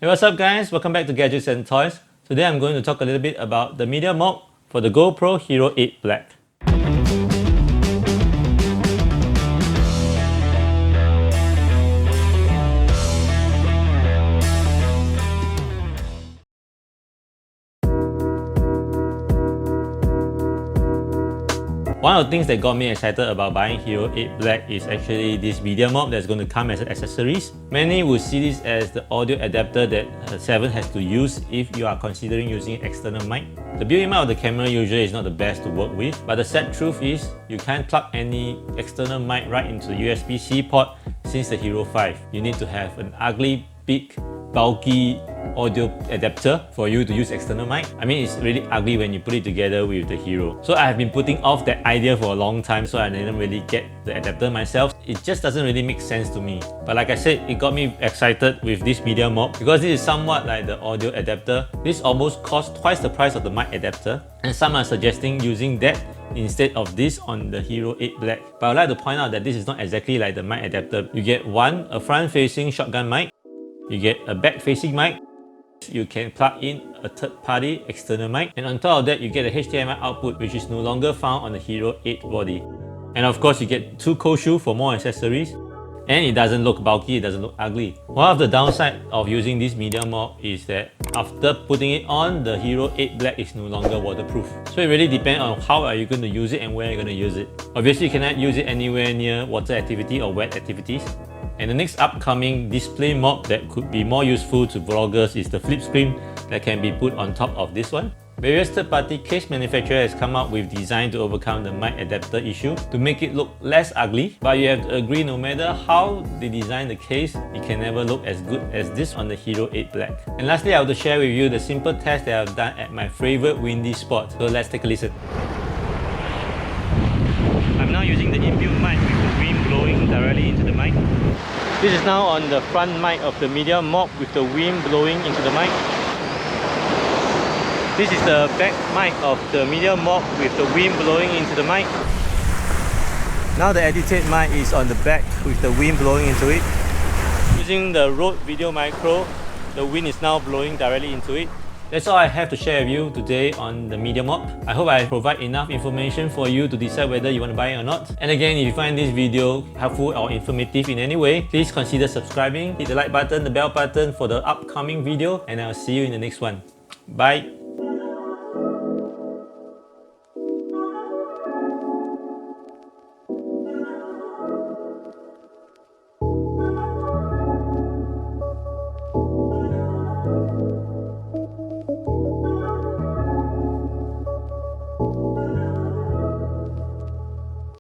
Hey, what's up guys? Welcome back to Gadgets and Toys. Today I'm going to talk a little bit about the media mop for the GoPro Hero 8 Black. One of the things that got me excited about buying Hero 8 Black is actually this media mop that's going to come as accessories. Many will see this as the audio adapter that 7 has to use if you are considering using external mic. The built-in mic of the camera usually is not the best to work with, but the sad truth is you can't plug any external mic right into the USB-C port since the Hero 5. You need to have an ugly, big, bulky audio adapter for you to use external mic. I mean, it's really ugly when you put it together with the Hero. So I have been putting off that idea for a long time, so I didn't really get the adapter myself. It just doesn't really make sense to me. But like I said, it got me excited with this media mop because this is somewhat like the audio adapter. This almost costs twice the price of the mic adapter, and some are suggesting using that instead of this on the Hero 8 Black. But I'd like to point out that this is not exactly like the mic adapter. You get a front-facing shotgun mic, you get a back-facing mic, you can plug in a third-party external mic, and on top of that you get a HDMI output which is no longer found on the Hero 8 body. And of course you get 2 cold shoes for more accessories, and it doesn't look bulky, it doesn't look ugly. One of the downside of using this media mop is that after putting it on, the Hero 8 Black is no longer waterproof. So it really depends on how are you going to use it and where you're going to use it. Obviously you cannot use it anywhere near water activity or wet activities. And the next upcoming display mop that could be more useful to vloggers is the flip screen that can be put on top of this one. Various third-party case manufacturer has come up with design to overcome the mic adapter issue to make it look less ugly, but you have to agree no matter how they design the case, it can never look as good as this on the Hero 8 Black. And lastly, I want to share with you the simple test that I've done at my favorite windy spot. So let's take a listen. I'm now using the inbuilt mic with the wind blowing directly into the mic. This is now on the front mic of the media mop with the wind blowing into the mic. This is the back mic of the media mop with the wind blowing into the mic. Now the edited mic is on the back with the wind blowing into it. Using the Rode Video Micro, the wind is now blowing directly into it. That's all I have to share with you today on the media mop. I hope I provide enough information for you to decide whether you want to buy it or not. And again, if you find this video helpful or informative in any way, please consider subscribing, hit the like button, the bell button for the upcoming video, and I'll see you in the next one. Bye!